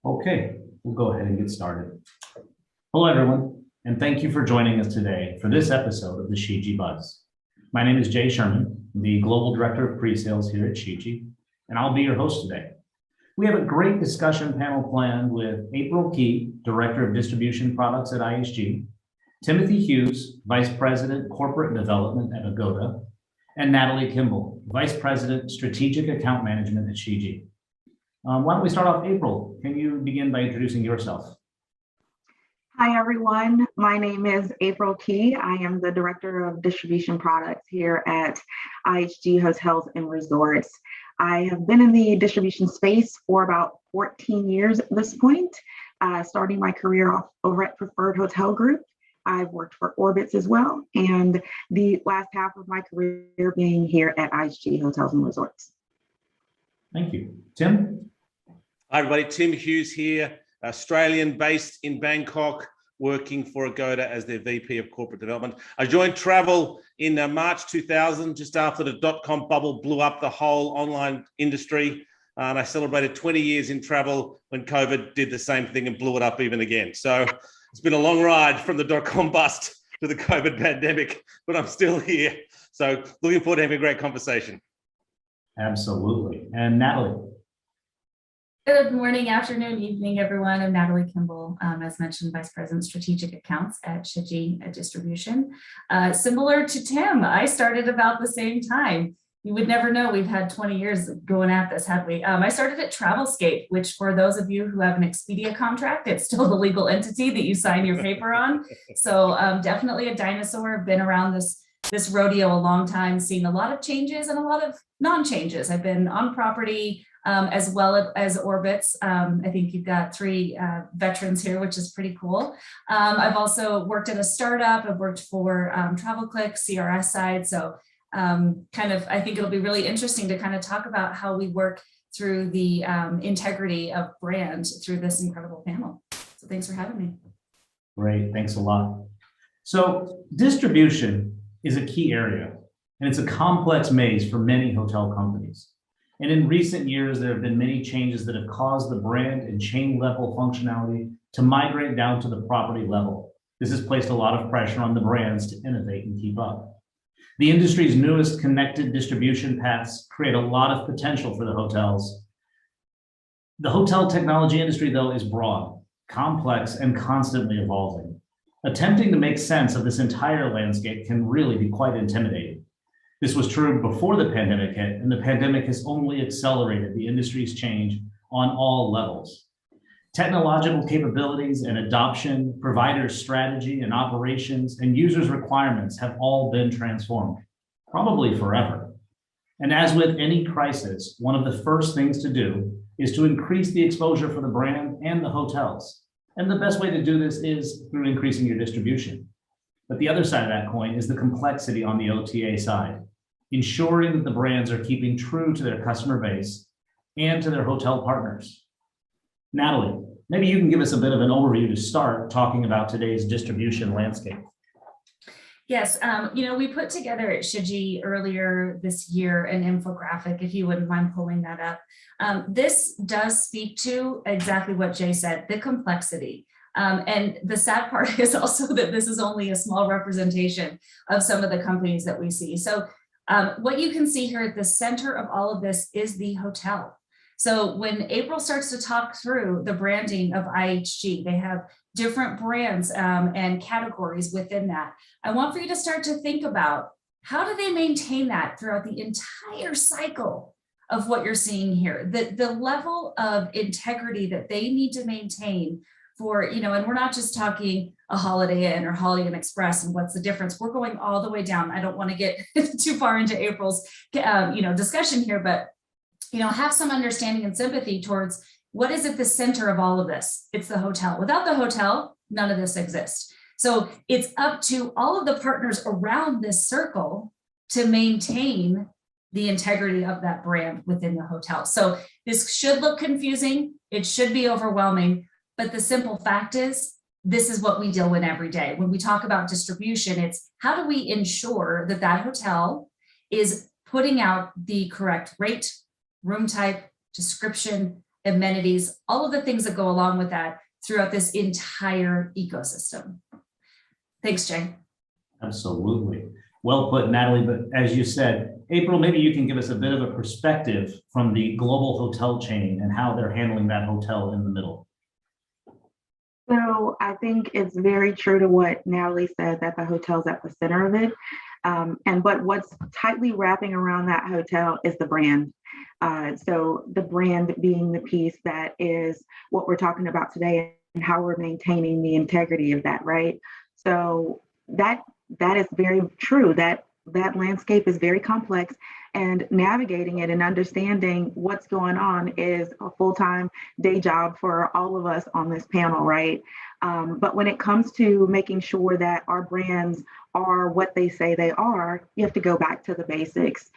Okay, we'll go ahead and get started. Hello, everyone, and thank you for joining us today for this episode of the Shiji Buzz. My name is Jay Sherman, the Global Director of Pre-Sales here at Shiji, and I'll be your host today. We have a great discussion panel planned with April Key, Director of Distribution Products at IHG, Timothy Hughes, Vice President, Corporate Development at Agoda, and Natalie Kimball, Vice President, Strategic Account Management at Shiji. Why don't we start off, April? Can you begin by introducing yourself? Hi, everyone. My name is April Key. I am the Director of Distribution Products here at IHG Hotels and Resorts. I have been in the distribution space for about 14 years at this point, starting my career off over at Preferred Hotel Group. I've worked for Orbitz as well, and the last half of my career being here at IHG Hotels and Resorts. Thank you. Tim? Hi, everybody. Tim Hughes here, Australian based in Bangkok, working for Agoda as their VP of Corporate Development. I joined travel in March 2000, just after the dot-com bubble blew up the whole online industry. And I celebrated 20 years in travel when COVID did the same thing and blew it up even again. So it's been a long ride from the dot-com bust to the COVID pandemic, but I'm still here. So looking forward to having a great conversation. Absolutely. And Natalie? Good morning, afternoon, evening, everyone. I'm Natalie Kimball, as mentioned, Vice President, Strategic Accounts at Shiji Distribution. Similar to Tim, I started about the same time. You would never know we've had 20 years going at this, had we? I started at Travelscape, which for those of you who have an Expedia contract, it's still the legal entity that you sign your paper on. So definitely a dinosaur. I've been around this rodeo a long time, seen a lot of changes and a lot of non-changes. I've been on property, as well as Orbitz. I think you've got three veterans here, which is pretty cool. I've also worked at a startup. I've worked for TravelClick, CRS side. So I think it'll be really interesting to kind of talk about how we work through the integrity of brand through this incredible panel. So thanks for having me. Great, thanks a lot. So distribution is a key area, and it's a complex maze for many hotel companies. And in recent years, there have been many changes that have caused the brand and chain level functionality to migrate down to the property level. This has placed a lot of pressure on the brands to innovate and keep up. The industry's newest connected distribution paths create a lot of potential for the hotels. The hotel technology industry, though, is broad, complex, and constantly evolving. Attempting to make sense of this entire landscape can really be quite intimidating. This was true before the pandemic hit, and the pandemic has only accelerated the industry's change on all levels. Technological capabilities and adoption, provider strategy and operations, and users' requirements have all been transformed, probably forever. And as with any crisis, one of the first things to do is to increase the exposure for the brand and the hotels. And the best way to do this is through increasing your distribution. But the other side of that coin is the complexity on the OTA side, ensuring that the brands are keeping true to their customer base and to their hotel partners. Natalie, maybe you can give us a bit of an overview to start talking about today's distribution landscape. Yes, we put together at Shiji earlier this year an infographic, if you wouldn't mind pulling that up. This does speak to exactly what Jay said, the complexity. And the sad part is also that this is only a small representation of some of the companies that we see. So what you can see here at the center of all of this is the hotel. So when April starts to talk through the branding of IHG, they have different brands and categories within that. I want for you to start to think about how do they maintain that throughout the entire cycle of what you're seeing here, the level of integrity that they need to maintain for, and we're not just talking a Holiday Inn or Holiday Inn Express and what's the difference. We're going all the way down. I don't want to get too far into April's, discussion here, but, have some understanding and sympathy towards what is at the center of all of this. It's the hotel. Without the hotel, none of this exists. So it's up to all of the partners around this circle to maintain the integrity of that brand within the hotel. So this should look confusing. It should be overwhelming. But the simple fact is, this is what we deal with every day. When we talk about distribution, it's how do we ensure that that hotel is putting out the correct rate, room type, description, amenities, all of the things that go along with that throughout this entire ecosystem. Thanks, Jay. Absolutely. Well put, Natalie. But as you said, April, maybe you can give us a bit of a perspective from the global hotel chain and how they're handling that hotel in the middle. So I think it's very true to what Natalie said, that the hotel's at the center of it. But what's tightly wrapping around that hotel is the brand. So the brand being the piece that is what we're talking about today and how we're maintaining the integrity of that, right? So that is very true. That landscape is very complex, and navigating it and understanding what's going on is a full-time day job for all of us on this panel, right? But when it comes to making sure that our brands are what they say they are, you have to go back to the basics.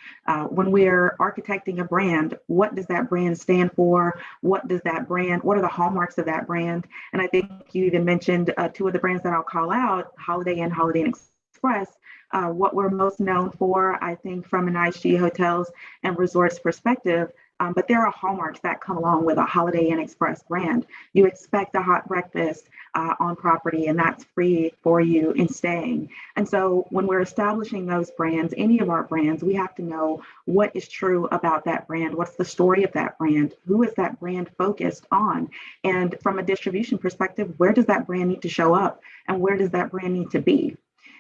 When we're architecting a brand, what does that brand stand for? What are the hallmarks of that brand? And I think you even mentioned two of the brands that I'll call out, Holiday Inn, Holiday Inn Express. What we're most known for, I think, from an IHG Hotels and Resorts perspective, but there are hallmarks that come along with a Holiday Inn Express brand. You expect a hot breakfast on property, and that's free for you in staying. And so when we're establishing those brands, any of our brands, we have to know what is true about that brand. What's the story of that brand? Who is that brand focused on? And from a distribution perspective, where does that brand need to show up? And where does that brand need to be?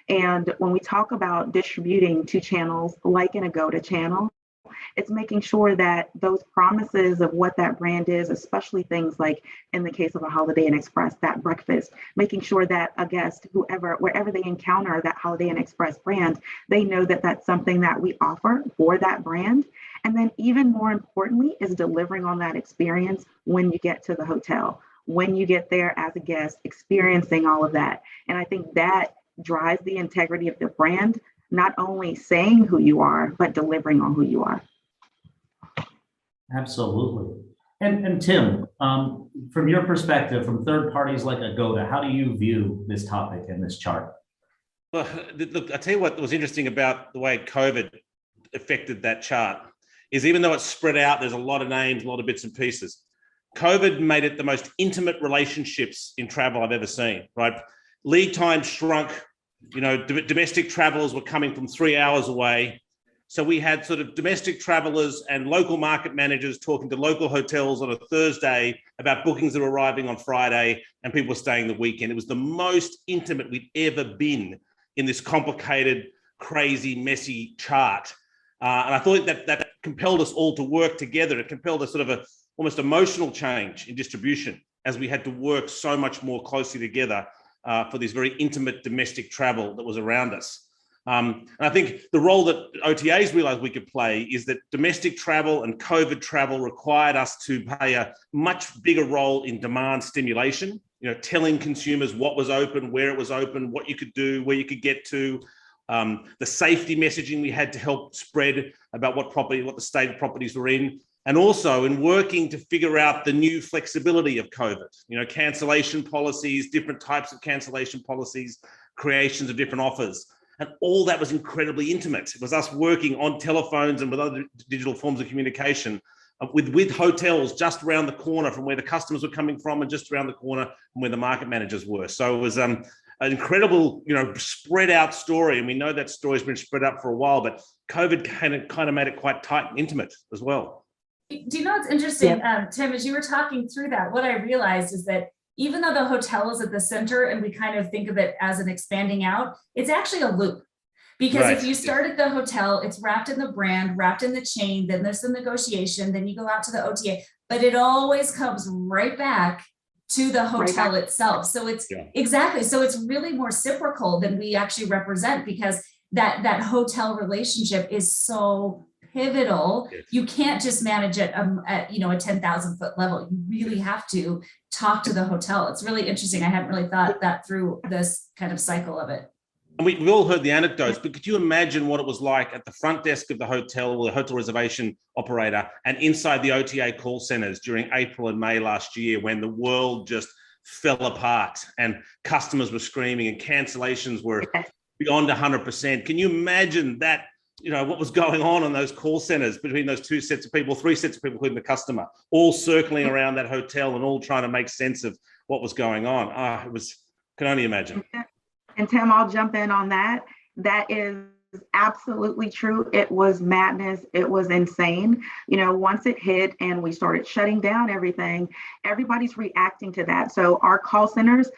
And when we talk about distributing to channels like in a go-to channel, it's making sure that those promises of what that brand is, especially things like in the case of a Holiday Inn Express, that breakfast, making sure that a guest, wherever they encounter that Holiday Inn Express brand, they know that that's something that we offer for that brand. And then even more importantly is delivering on that experience when you get to the hotel, when you get there as a guest, experiencing all of that. And I think that drives the integrity of the brand, not only saying who you are, but delivering on who you are. Absolutely. And Tim, from your perspective, from third parties like Agoda, how do you view this topic and this chart? Well, look, I'll tell you what was interesting about the way COVID affected that chart is even though it's spread out, there's a lot of names, a lot of bits and pieces. COVID made it the most intimate relationships in travel I've ever seen, right? Lead time shrunk, domestic travelers were coming from 3 hours away. So we had sort of domestic travelers and local market managers talking to local hotels on a Thursday about bookings that were arriving on Friday and people were staying the weekend. It was the most intimate we'd ever been in this complicated, crazy, messy chart. And I thought that compelled us all to work together. It compelled a sort of almost emotional change in distribution as we had to work so much more closely together for this very intimate domestic travel that was around us. And I think the role that OTAs realized we could play is that domestic travel and COVID travel required us to play a much bigger role in demand stimulation, telling consumers what was open, where it was open, what you could do, where you could get to, the safety messaging we had to help spread about what the state of properties were in. And also in working to figure out the new flexibility of COVID, cancellation policies, different types of cancellation policies, creations of different offers. And all that was incredibly intimate. It was us working on telephones and with other digital forms of communication with hotels just around the corner from where the customers were coming from and just around the corner from where the market managers were. So it was an incredible, spread out story. And we know that story's been spread out for a while, but COVID kind of made it quite tight and intimate as well. Do you know what's interesting, Tim, as you were talking through that, what I realized is that even though the hotel is at the center and we kind of think of it as an expanding out, it's actually a loop. Because if you start at the hotel, it's wrapped in the brand, wrapped in the chain, then there's the negotiation, then you go out to the OTA, but it always comes right back to the hotel itself. So it's exactly, so it's really more reciprocal than we actually represent because that hotel relationship is so pivotal. You can't just manage it at a 10,000 foot level. You really have to talk to the hotel. It's really interesting. I hadn't really thought that through this kind of cycle of it. And we've all heard the anecdotes, but could you imagine what it was like at the front desk of the hotel or the hotel reservation operator and inside the OTA call centers during April and May last year when the world just fell apart and customers were screaming and cancellations were beyond 100%. Can you imagine that what was going on in those call centers between those two sets of people, three sets of people, including the customer, all circling around that hotel and all trying to make sense of what was going on. Can only imagine. And Tim, I'll jump in on that. That is absolutely true. It was madness. It was insane. Once it hit and we started shutting down everything, everybody's reacting to that. So our call centers,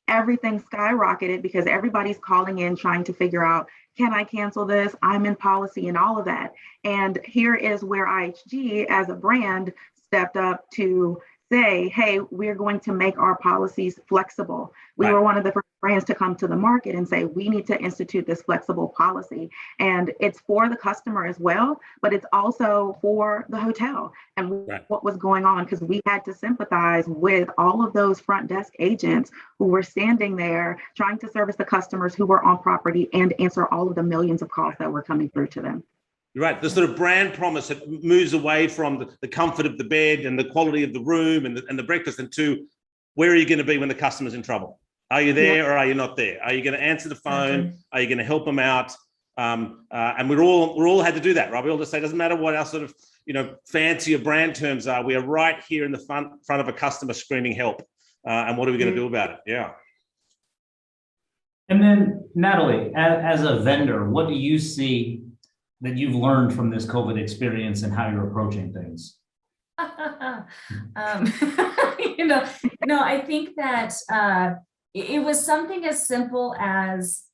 everything skyrocketed because everybody's calling in trying to figure out, can I cancel this? I'm in policy and all of that. And here is where IHG as a brand stepped up to say, hey, we're going to make our policies flexible. We were one of the first brands to come to the market and say, we need to institute this flexible policy. And it's for the customer as well, but it's also for the hotel and what was going on, because we had to sympathize with all of those front desk agents who were standing there trying to service the customers who were on property and answer all of the millions of calls that were coming through to them. You're right. The sort of brand promise that moves away from the comfort of the bed and the quality of the room and the breakfast, and to where are you going to be when the customer's in trouble? Are you there or are you not there? Are you going to answer the phone? Are you going to help them out? And we're all had to do that, right? We all just say, it doesn't matter what our sort of fancier brand terms are. We are right here in the front of a customer screaming help. And what are we going to do about it? Yeah. And then Natalie, as a vendor, what do you see that you've learned from this COVID experience and how you're approaching things? I think that it was something as simple as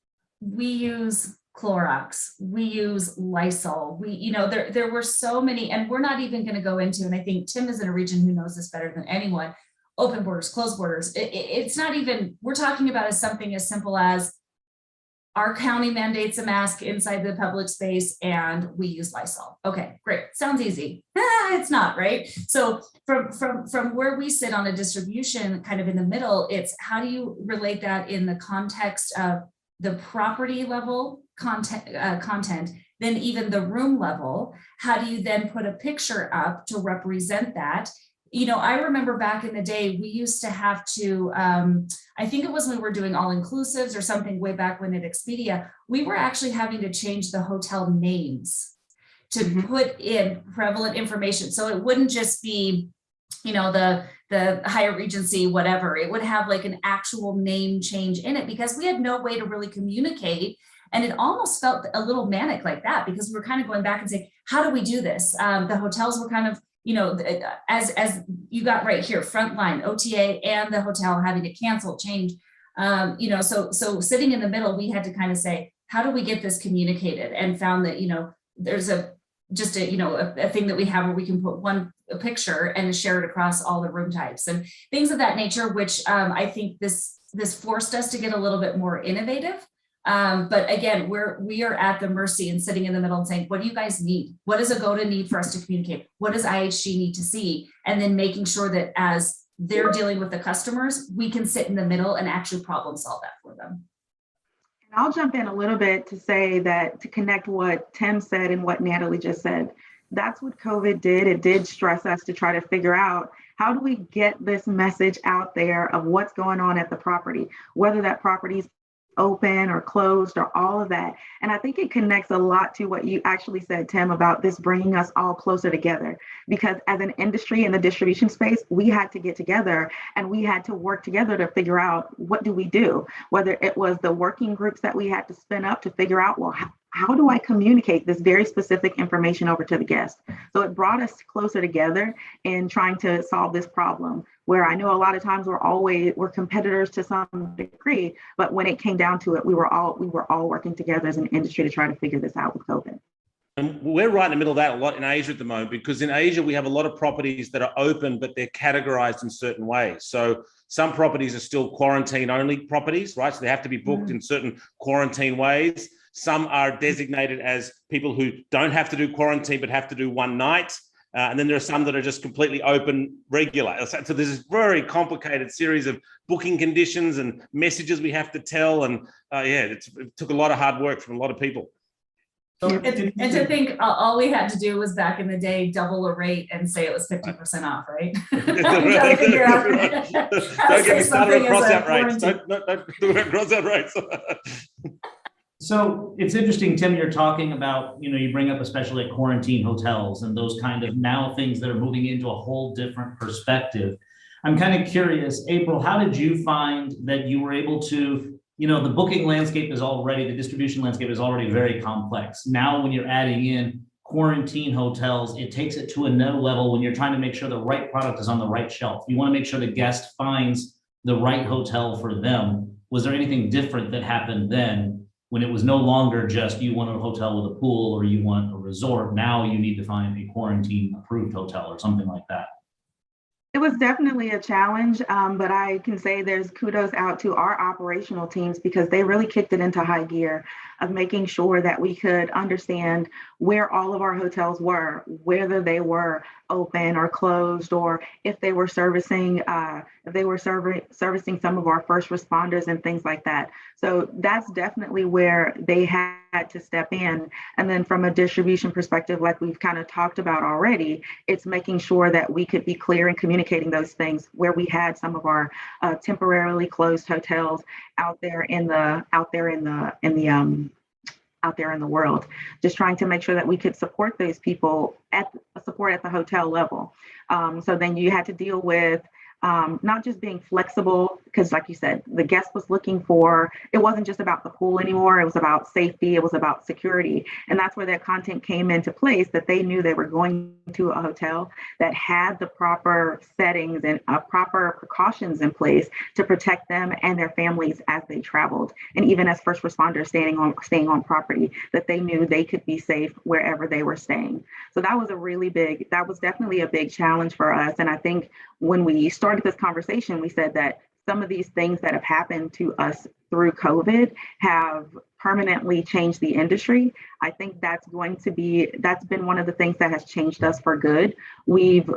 we use Clorox, we use Lysol, there were so many, and we're not even going to go into, and I think Tim is in a region who knows this better than anyone, open borders, closed borders. It's not even, we're talking about as something as simple as our county mandates a mask inside the public space and we use Lysol. Okay, great. Sounds easy. It's not, right? So from where we sit on a distribution kind of in the middle, it's how do you relate that in the context of the property level content, then even the room level, how do you then put a picture up to represent that? I remember back in the day, we used to have to, I think it was when we were doing all inclusives or something way back when at Expedia, we were actually having to change the hotel names to put in prevalent information. So it wouldn't just be, the Hyatt Regency, whatever. It would have like an actual name change in it because we had no way to really communicate. And it almost felt a little manic like that because we were kind of going back and saying, how do we do this? The hotels were kind of, as you got right here, frontline, OTA and the hotel having to cancel, change, so sitting in the middle, we had to kind of say, how do we get this communicated? And found that, there's a thing that we have where we can put a picture and share it across all the room types and things of that nature, which I think this forced us to get a little bit more innovative. But again, we are at the mercy and sitting in the middle and saying, what do you guys need? What does Agoda need for us to communicate? What does IHG need to see? And then making sure that as they're dealing with the customers, we can sit in the middle and actually problem solve that for them. And I'll jump in a little bit to say that to connect what Tim said and what Natalie just said, that's what COVID did. It did stress us to try to figure out how do we get this message out there of what's going on at the property, whether that property is open or closed or all of that. And I think it connects a lot to what you actually said, Tim, about this bringing us all closer together, because as an industry in the distribution space, we had to get together and we had to work together to figure out what do we do, whether it was the working groups that we had to spin up to figure out, well, how do I communicate this very specific information over to the guest? So it brought us closer together in trying to solve this problem, where I know a lot of times we're competitors to some degree, but when it came down to it, we were all working together as an industry to try to figure this out with COVID. And we're right in the middle of that a lot in Asia at the moment, because in Asia, we have a lot of properties that are open, but they're categorized in certain ways. So some properties are still quarantine only properties, right? So they have to be booked in certain quarantine ways. Some are designated as people who don't have to do quarantine, but have to do one night. And then there are some that are just completely open regular. So there's this very complicated series of booking conditions and messages we have to tell. And it took a lot of hard work from a lot of people. And to think all we had to do was back in the day, double a rate and say it was 50% off, right? Don't get me started on cross-out rates. Don't cross-out rates. So it's interesting, Tim, you're talking about, you bring up especially like quarantine hotels and those kind of now things that are moving into a whole different perspective. I'm kind of curious, April, how did you find that you were able to, the booking landscape is already, the distribution landscape is already very complex. Now, when you're adding in quarantine hotels, it takes it to another level when you're trying to make sure the right product is on the right shelf. You want to make sure the guest finds the right hotel for them. Was there anything different that happened then when it was no longer just you want a hotel with a pool or you want a resort? Now you need to find a quarantine approved hotel or something like that? It was definitely a challenge, but I can say there's kudos out to our operational teams because they really kicked it into high gear of making sure that we could understand where all of our hotels were, whether they were open or closed, or if they were servicing some of our first responders and things like that. So that's definitely where they had to step in. And then from a distribution perspective, like we've kind of talked about already, it's making sure that we could be clear in communicating those things where we had some of our temporarily closed hotels out there in the world, just trying to make sure that we could support those people at the hotel level. So then you had to deal with not just being flexible, because like you said, the guest was looking for, it wasn't just about the pool anymore. It was about safety. It was about security. And that's where that content came into place, that they knew they were going to a hotel that had the proper settings and proper precautions in place to protect them and their families as they traveled. And even as first responders staying on property, that they knew they could be safe wherever they were staying. So that was definitely a big challenge for us. And I think when we started this conversation, we said that some of these things that have happened to us through COVID have permanently changed the industry. I think that's been one of the things that has changed us for good. We've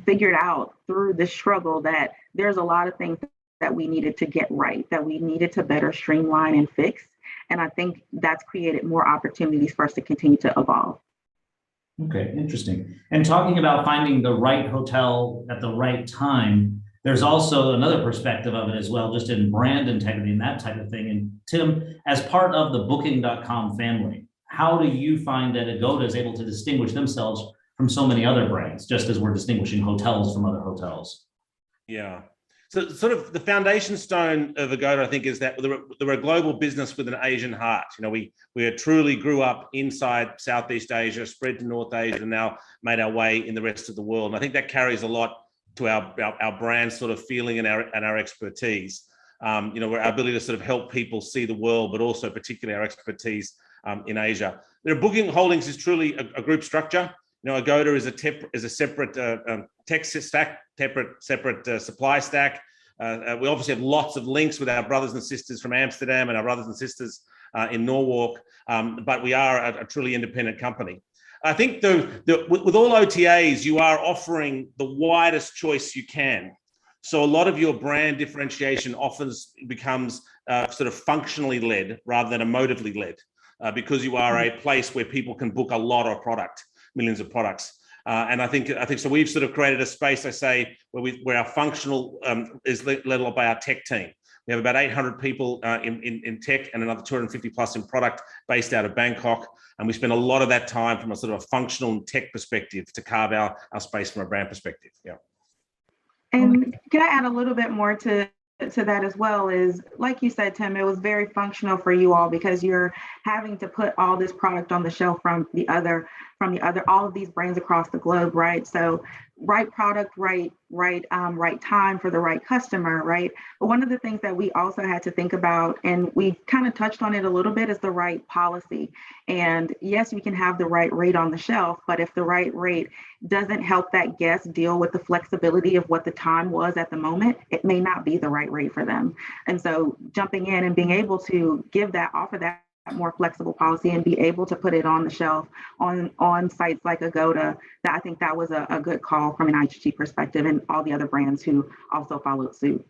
figured out through this struggle that there's a lot of things that we needed to get right, that we needed to better streamline and fix. And I think that's created more opportunities for us to continue to evolve. Okay, interesting. And talking about finding the right hotel at the right time, there's also another perspective of it as well, just in brand integrity and that type of thing. And Tim, as part of the Booking.com family, how do you find that Agoda is able to distinguish themselves from so many other brands, just as we're distinguishing hotels from other hotels? Yeah. So sort of the foundation stone of Agoda, I think, is that they're a global business with an Asian heart. We truly grew up inside Southeast Asia, spread to North Asia, and now made our way in the rest of the world. And I think that carries a lot to our brand sort of feeling and our expertise. Our ability to sort of help people see the world, but also particularly our expertise in Asia. Their Booking Holdings is truly a group structure. Agoda is a separate tech stack, separate supply stack. We obviously have lots of links with our brothers and sisters from Amsterdam and our brothers and sisters in Norwalk, but we are a truly independent company. I think with all OTAs, you are offering the widest choice you can. So a lot of your brand differentiation often becomes sort of functionally led rather than emotively led, because you are a place where people can book a lot of product, millions of products. And I think so. We've sort of created a space, I say, where our functional is led by our tech team. We have about 800 people in tech and another 250 plus in product based out of Bangkok. And we spend a lot of that time from a sort of a functional and tech perspective to carve our space from a brand perspective. Yeah. And can I add a little bit more to that as well? Is like you said, Tim, it was very functional for you all because you're having to put all this product on the shelf from all of these brands across the globe, right? So right product, right time for the right customer, right? But one of the things that we also had to think about, and we kind of touched on it a little bit, is the right policy. And yes, we can have the right rate on the shelf, but if the right rate doesn't help that guest deal with the flexibility of what the time was at the moment, it may not be the right rate for them. And so jumping in and being able to offer that more flexible policy and be able to put it on the shelf on sites like Agoda, that I think that was a good call from an IHG perspective, and all the other brands who also followed suit.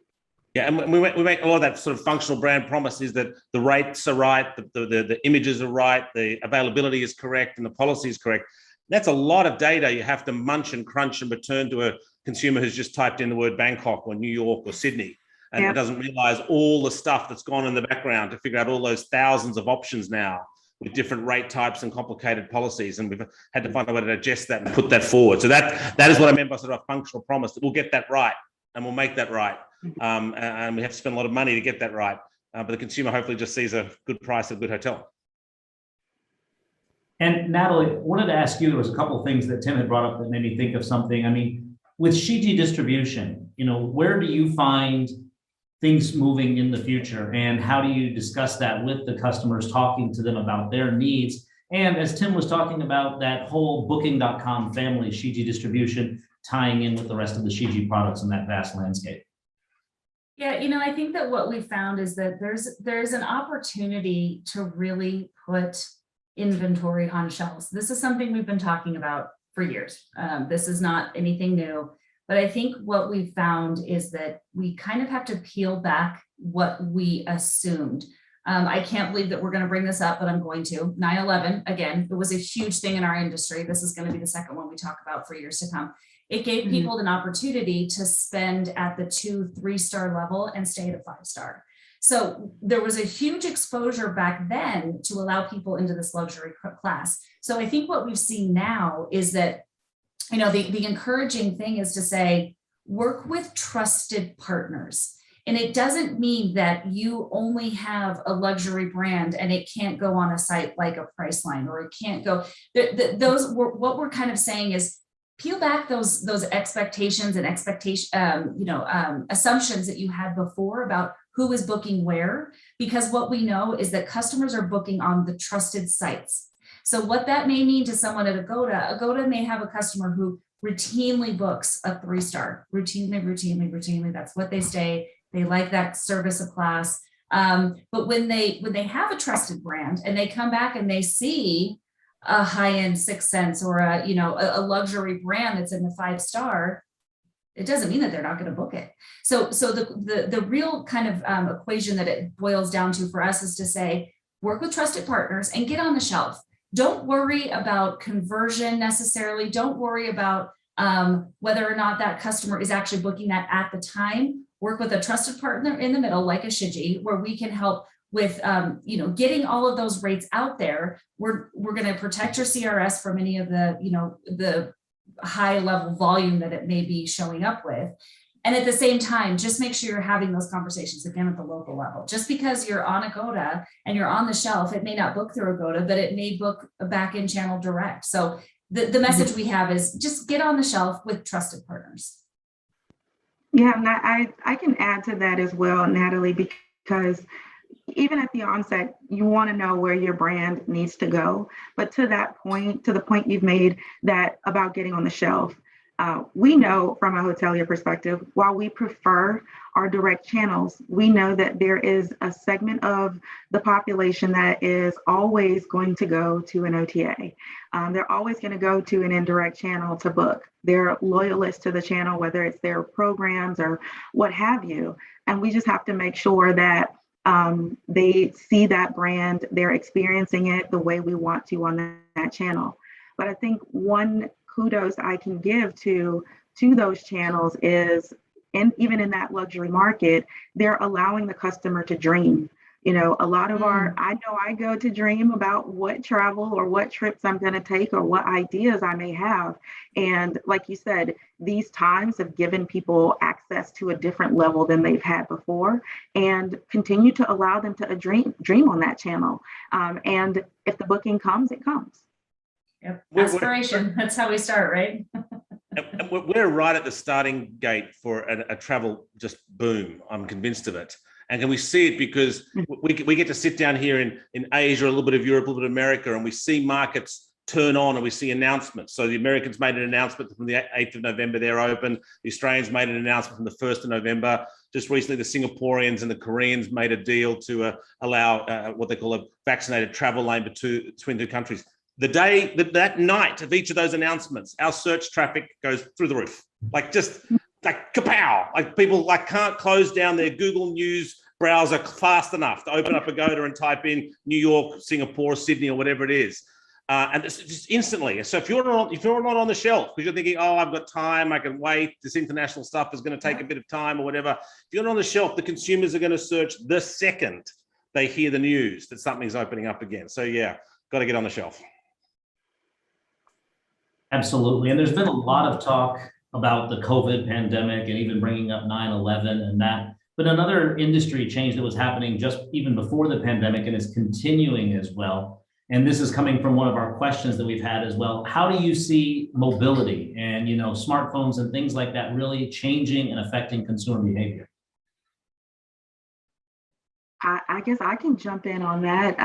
Yeah, and we make a lot of that sort of functional brand promise is that the rates are right, the images are right, the availability is correct, and the policy is correct. That's a lot of data you have to munch and crunch and return to a consumer who's just typed in the word Bangkok or New York or Sydney. and it doesn't realize all the stuff that's gone in the background to figure out all those thousands of options now with different rate types and complicated policies. And we've had to find a way to digest that and put that forward. So that is what I meant by sort of a functional promise, that we'll get that right and we'll make that right. And we have to spend a lot of money to get that right. But the consumer hopefully just sees a good price at a good hotel. And Natalie, I wanted to ask you, there was a couple of things that Tim had brought up that made me think of something. I mean, with Shiji distribution, where do you find things moving in the future, and how do you discuss that with the customers, talking to them about their needs? And as Tim was talking about, that whole Booking.com family, Shiji distribution, tying in with the rest of the Shiji products in that vast landscape. Yeah, I think that what we found is that there's an opportunity to really put inventory on shelves. This is something we've been talking about for years. This is not anything new, but I think what we found is that we kind of have to peel back what we assumed. I can't believe that we're going to bring this up, but I'm going to. 9/11, again, it was a huge thing in our industry. This is going to be the second one we talk about for years to come. It gave people an opportunity to spend at the 2-3 star level and stay at a 5-star. So there was a huge exposure back then to allow people into this luxury class. So I think what we've seen now is that, the encouraging thing is to say, work with trusted partners. And it doesn't mean that you only have a luxury brand and it can't go on a site like a Priceline, or it can't go. What we're kind of saying is, peel back those expectations and assumptions that you had before about who is booking where, because what we know is that customers are booking on the trusted sites. So what that may mean to someone at Agoda may have a customer who routinely books a 3-star, routinely. That's what they stay. They like that service of class. But when they have a trusted brand and they come back and they see a high-end 6 Sense or a luxury brand that's in the 5-star, it doesn't mean that they're not going to book it. So the real kind of equation that it boils down to for us is to say, work with trusted partners and get on the shelf. Don't worry about conversion necessarily. Don't worry about whether or not that customer is actually booking that at the time. Work with a trusted partner in the middle, like a Shiji, where we can help with getting all of those rates out there. We're going to protect your CRS from any of the high level volume that it may be showing up with. And at the same time, just make sure you're having those conversations again at the local level. Just because you're on Agoda and you're on the shelf, it may not book through Agoda, but it may book a back-end channel direct. So the message we have is just get on the shelf with trusted partners. Yeah, I can add to that as well, Natalie, because even at the onset, you want to know where your brand needs to go. But to the point you've made that about getting on the shelf, we know from a hotelier perspective, while we prefer our direct channels, we know that there is a segment of the population that is always going to go to an OTA. They're always going to go to an indirect channel to book. They're loyalists to the channel, whether it's their programs or what have you. And we just have to make sure that they see that brand, they're experiencing it the way we want to on that channel. But I think one kudos I can give to those channels is, even in that luxury market, they're allowing the customer to dream. A lot of I know I go to dream about what travel or what trips I'm going to take or what ideas I may have. And like you said, these times have given people access to a different level than they've had before, and continue to allow them to dream on that channel. And if the booking comes, it comes. Yep. Aspiration. That's how we start, right? We're right at the starting gate for a travel just boom. I'm convinced of it. And can we see it because we get to sit down here in Asia, a little bit of Europe, a little bit of America, and we see markets turn on and we see announcements. So the Americans made an announcement from the 8th of November, they're open. The Australians made an announcement from the 1st of November. Just recently, the Singaporeans and the Koreans made a deal to allow what they call a vaccinated travel lane between two countries. That night of each of those announcements, our search traffic goes through the roof. Like kapow! Like people can't close down their Google News browser fast enough to open up Agoda and type in New York, Singapore, Sydney, or whatever it is. And it's just instantly. So if you're not on the shelf because you're thinking, oh, I've got time, I can wait, this international stuff is going to take a bit of time or whatever. If you're not on the shelf, the consumers are going to search the second they hear the news that something's opening up again. So yeah, got to get on the shelf. Absolutely. And there's been a lot of talk about the COVID pandemic and even bringing up 9/11 and that. But another industry change that was happening just even before the pandemic and is continuing as well. And this is coming from one of our questions that we've had as well. How do you see mobility and, smartphones and things like that really changing and affecting consumer behavior? I guess I can jump in on that.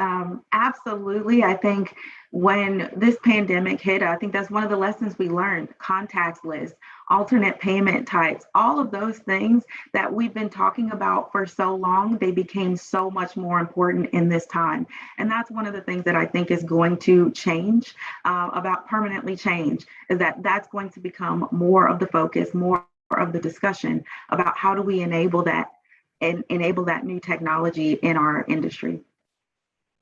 Absolutely. I think when this pandemic hit, I think that's one of the lessons we learned: contactless, alternate payment types, all of those things that we've been talking about for so long, they became so much more important in this time. And that's one of the things that I think is going to change, about permanently change, is that that's going to become more of the focus, more of the discussion about how do we enable that and enable that new technology in our industry.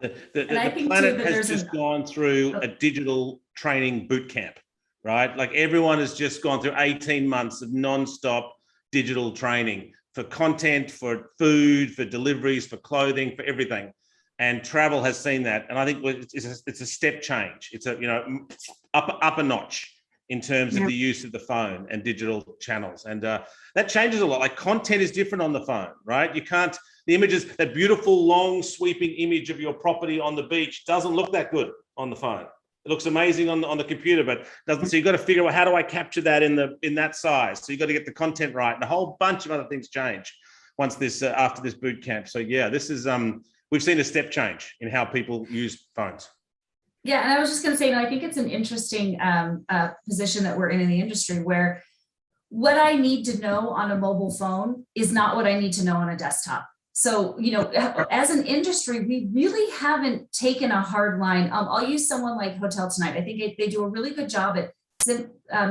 The planet has just gone through a digital training boot camp, right? Like everyone has just gone through 18 months of nonstop digital training for content, for food, for deliveries, for clothing, for everything. And travel has seen that. And I think it's a step change. It's up a notch in terms of the use of the phone and digital channels. And that changes a lot. Like content is different on the phone, right? You can't, the images, that beautiful long sweeping image of your property on the beach doesn't look that good on the phone. It looks amazing on the computer, but doesn't. So you've got to figure out, how do I capture that in that size? So you've got to get the content right, and a whole bunch of other things change once this after this boot camp. So yeah, this is we've seen a step change in how people use phones. Yeah, and I was just going to say, I think it's an interesting position that we're in the industry, where what I need to know on a mobile phone is not what I need to know on a desktop. So, as an industry, we really haven't taken a hard line. I'll use someone like Hotel Tonight. I think they do a really good job at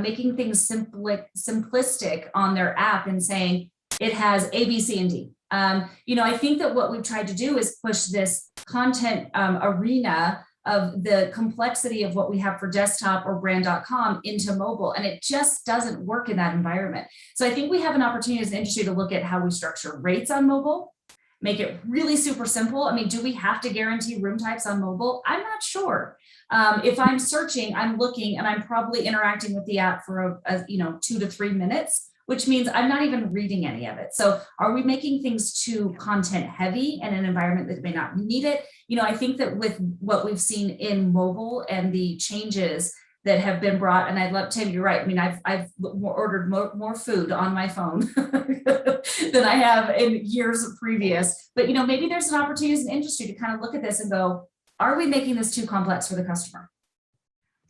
making things simplistic on their app and saying it has A, B, C, and D. I think that what we've tried to do is push this content arena of the complexity of what we have for desktop or brand.com into mobile. And it just doesn't work in that environment. So I think we have an opportunity as an industry to look at how we structure rates on mobile, make it really super simple. I mean, do we have to guarantee room types on mobile? I'm not sure. If I'm searching, I'm looking, and I'm probably interacting with the app for 2 to 3 minutes, which means I'm not even reading any of it. So are we making things too content heavy in an environment that may not need it? I think that with what we've seen in mobile and the changes that have been brought, and I'd love, Tim, you're right. I mean, I've ordered more food on my phone than I have in years previous. But, maybe there's an opportunity as an industry to kind of look at this and go, are we making this too complex for the customer?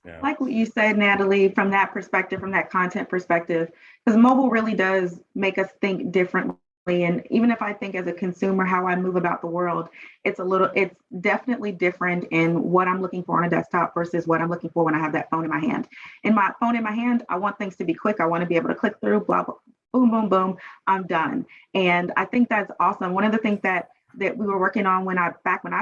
Yeah. Like what you said, Natalie, from that perspective, from that content perspective, because mobile really does make us think differently. And even if I think as a consumer, how I move about the world, it's definitely different in what I'm looking for on a desktop versus what I'm looking for when I have that phone in my hand. In my phone in my hand, I want things to be quick. I want to be able to click through, blah, blah, boom, boom, boom, I'm done. And I think that's awesome. One of the things that we were working on when I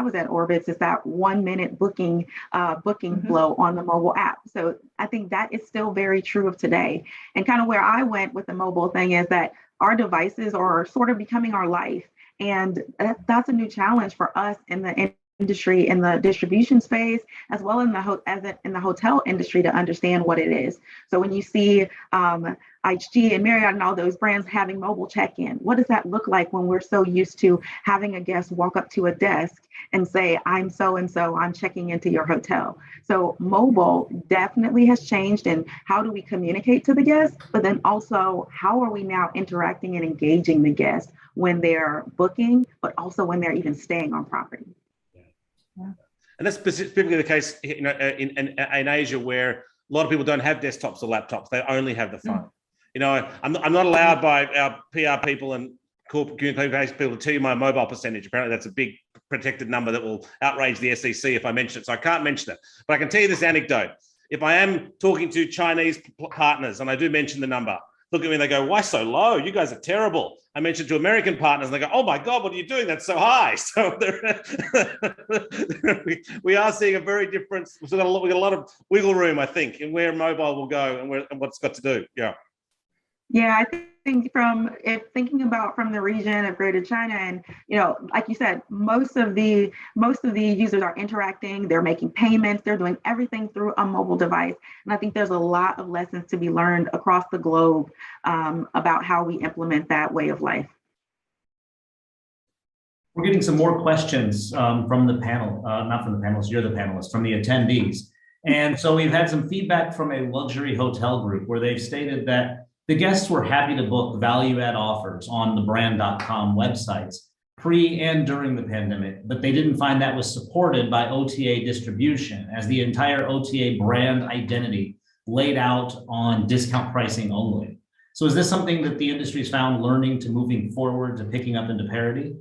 was at Orbitz is that 1 minute booking flow on the mobile app. So I think that is still very true of today. And kind of where I went with the mobile thing is that our devices are sort of becoming our life. And that's a new challenge for us in the industry, in the distribution space, as well in the hotel industry, to understand what it is. So when you see IHG and Marriott and all those brands having mobile check-in, what does that look like when we're so used to having a guest walk up to a desk and say, I'm so-and-so, I'm checking into your hotel? So mobile definitely has changed in how do we communicate to the guest, but then also how are we now interacting and engaging the guest when they're booking, but also when they're even staying on property. Yeah. And that's specifically the case in Asia, where a lot of people don't have desktops or laptops. They only have the phone. I'm not allowed by our PR people and corporate communications people to tell you my mobile percentage. Apparently that's a big protected number that will outrage the SEC if I mention it. So I can't mention it. But I can tell you this anecdote. If I am talking to Chinese partners, and I do mention the number, look at me and they go, why so low? You guys are terrible. I mentioned to American partners and they go, oh my God, what are you doing? That's so high. So we are seeing a very different, we've got a lot of wiggle room, I think, in where mobile will go and what it's got to do. Yeah. Yeah, I think thinking about from the region of Greater China, and like you said, most of the users are interacting, they're making payments, they're doing everything through a mobile device, and I think there's a lot of lessons to be learned across the globe about how we implement that way of life. We're getting some more questions from the panel, not from the panelists, you're the panelists, from the attendees. And so we've had some feedback from a luxury hotel group where they've stated that the guests were happy to book value add offers on the brand.com websites pre and during the pandemic, but they didn't find that was supported by OTA distribution, as the entire OTA brand identity laid out on discount pricing only. So is this something that the industry's found learning to moving forward to picking up into parity?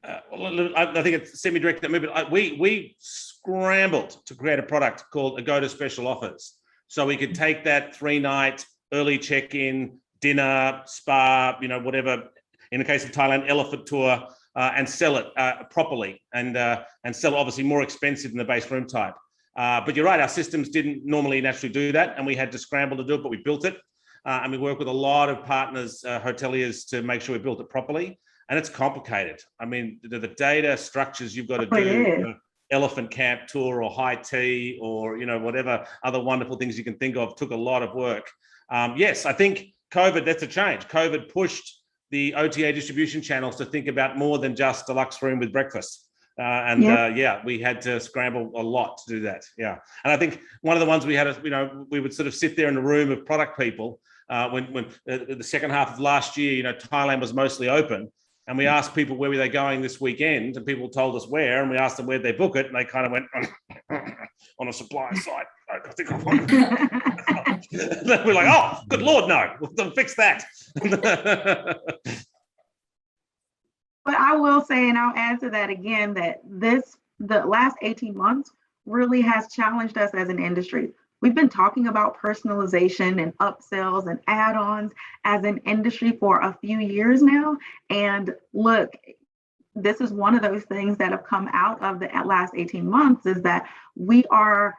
I think it's semi-directed movement. We scrambled to create a product called Agoda Special Offers. So we could take that 3-night early check-in, dinner, spa, whatever, in the case of Thailand, elephant tour, and sell it properly and sell it obviously more expensive than the base room type. But you're right, our systems didn't normally naturally do that, and we had to scramble to do it, but we built it. And we work with a lot of partners, hoteliers, to make sure we built it properly. And it's complicated. I mean, the data structures you've got to do, elephant camp tour or high tea or, whatever other wonderful things you can think of, took a lot of work. Yes, I think COVID, that's a change. COVID pushed the OTA distribution channels to think about more than just deluxe room with breakfast. We had to scramble a lot to do that. Yeah. And I think one of the ones we had, we would sort of sit there in a room of product people when the second half of last year, Thailand was mostly open. And we asked people where were they going this weekend, and people told us where, and we asked them where'd they book it, and they kind of went on a supplier site. I think I want. We're like, oh, good Lord, no, we'll fix that. But I will say, and I'll add to that again, that the last 18 months really has challenged us as an industry. We've been talking about personalization and upsells and add-ons as an industry for a few years now. And look, this is one of those things that have come out of the last 18 months, is that we are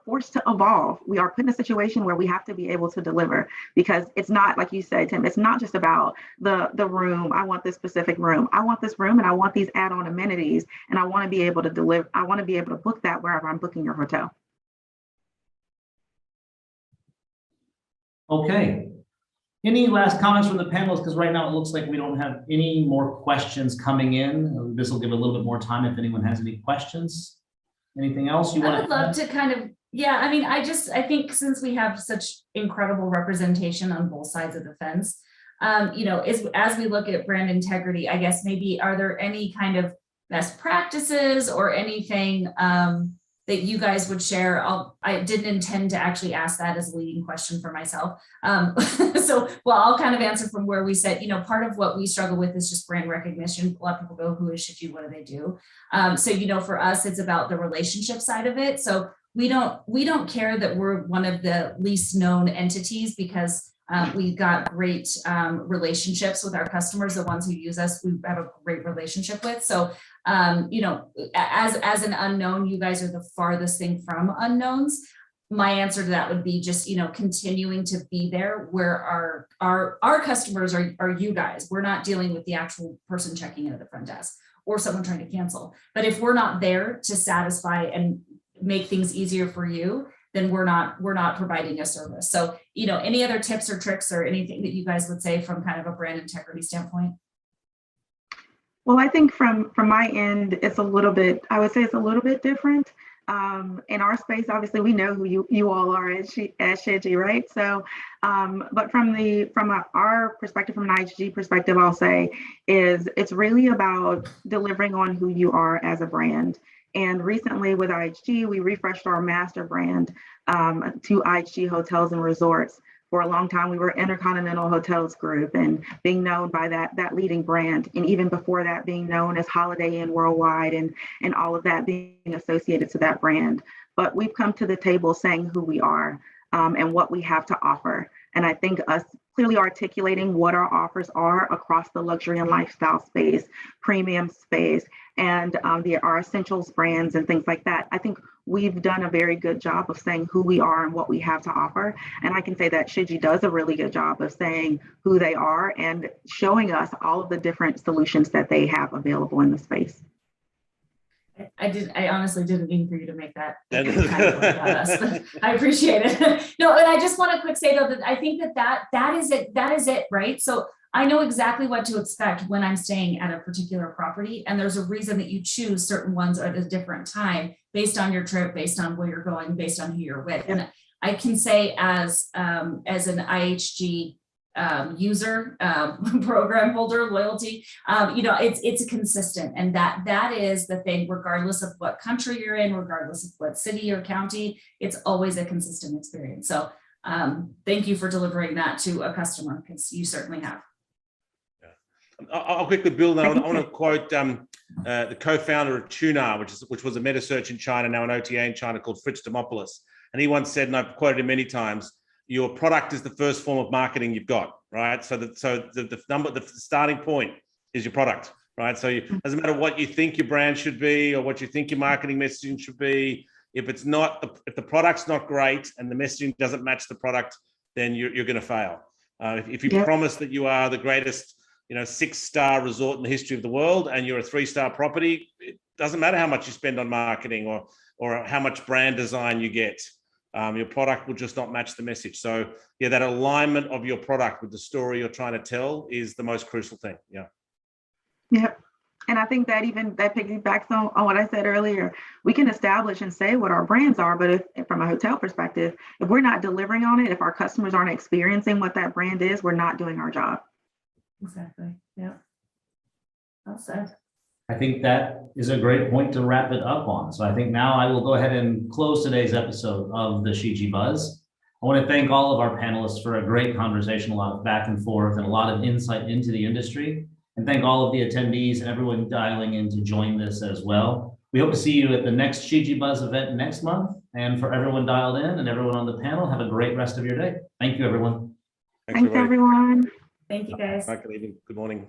forced to evolve. We are put in a situation where we have to be able to deliver, because it's not, like you said, Tim, it's not just about the room. I want this specific room. I want this room and I want these add-on amenities, and I want to be able to deliver. I want to be able to book that wherever I'm booking your hotel. Okay. Any last comments from the panelists? Because right now it looks like we don't have any more questions coming in. This will give a little bit more time if anyone has any questions. Anything else you want to? I would love to kind of, I think since we have such incredible representation on both sides of the fence, as we look at brand integrity, I guess maybe are there any kind of best practices or anything that you guys would share? I didn't intend to actually ask that as a leading question for myself. I'll kind of answer from where we said, part of what we struggle with is just brand recognition. A lot of people go, who is Shiji? What do they do? For us, it's about the relationship side of it. So we don't care that we're one of the least known entities, because we've got great relationships with our customers. The ones who use us, we have a great relationship with. So, as an unknown, you guys are the farthest thing from unknowns. My answer to that would be just, continuing to be there where our customers are you guys. We're not dealing with the actual person checking in at the front desk or someone trying to cancel. But if we're not there to satisfy and make things easier for you, then we're not providing a service. So, any other tips or tricks or anything that you guys would say from kind of a brand integrity standpoint? Well, I think from my end, it's a little bit different. In our space, obviously, we know who you all are at Shiji, right? So, but from our perspective, from an IHG perspective, I'll say is it's really about delivering on who you are as a brand. And recently with IHG, we refreshed our master brand to IHG Hotels and Resorts. For a long time, we were Intercontinental Hotels Group, and being known by that leading brand. And even before that, being known as Holiday Inn Worldwide, and all of that being associated to that brand. But we've come to the table saying who we are and what we have to offer. And I think us clearly articulating what our offers are across the luxury and lifestyle space, premium space, and our essentials brands and things like that. I think we've done a very good job of saying who we are and what we have to offer. And I can say that Shiji does a really good job of saying who they are and showing us all of the different solutions that they have available in the space. I honestly didn't mean for you to make that about us, but I appreciate it. No, and I just want to quick say though that I think that is it. That is it, right? So I know exactly what to expect when I'm staying at a particular property, and there's a reason that you choose certain ones at a different time based on your trip, based on where you're going, based on who you're with. And I can say as an IHG user, program holder, loyalty, it's consistent, and that is the thing, regardless of what country you're in, regardless of what city or county, it's always a consistent experience. So thank you for delivering that to a customer, because you certainly have. I'll quickly build on. I want to quote the co-founder of Tuna, which was a meta search in China, now an OTA in China, called Fritz Demopoulos. And he once said, and I've quoted him many times, your product is the first form of marketing you've got, right? So the starting point is your product, right? So it doesn't matter what you think your brand should be or what you think your marketing messaging should be. If it's not, if the product's not great and the messaging doesn't match the product, then you're going to fail. If you promise that you are the greatest, 6-star resort in the history of the world and you're a 3-star property, it doesn't matter how much you spend on marketing or how much brand design you get. Your product will just not match the message. So yeah, that alignment of your product with the story you're trying to tell is the most crucial thing. Yeah. And I think that piggybacks on what I said earlier. We can establish and say what our brands are, but if from a hotel perspective, if we're not delivering on it, if our customers aren't experiencing what that brand is, we're not doing our job. Exactly. Yeah. Well said. I think that is a great point to wrap it up on. So I think now I will go ahead and close today's episode of the Shiji Buzz. I want to thank all of our panelists for a great conversation, a lot of back and forth, and a lot of insight into the industry. And thank all of the attendees and everyone dialing in to join this as well. We hope to see you at the next Shiji Buzz event next month. And for everyone dialed in and everyone on the panel, have a great rest of your day. Thank you, everyone. Thanks everyone. Thank you, guys. Good evening. Good morning.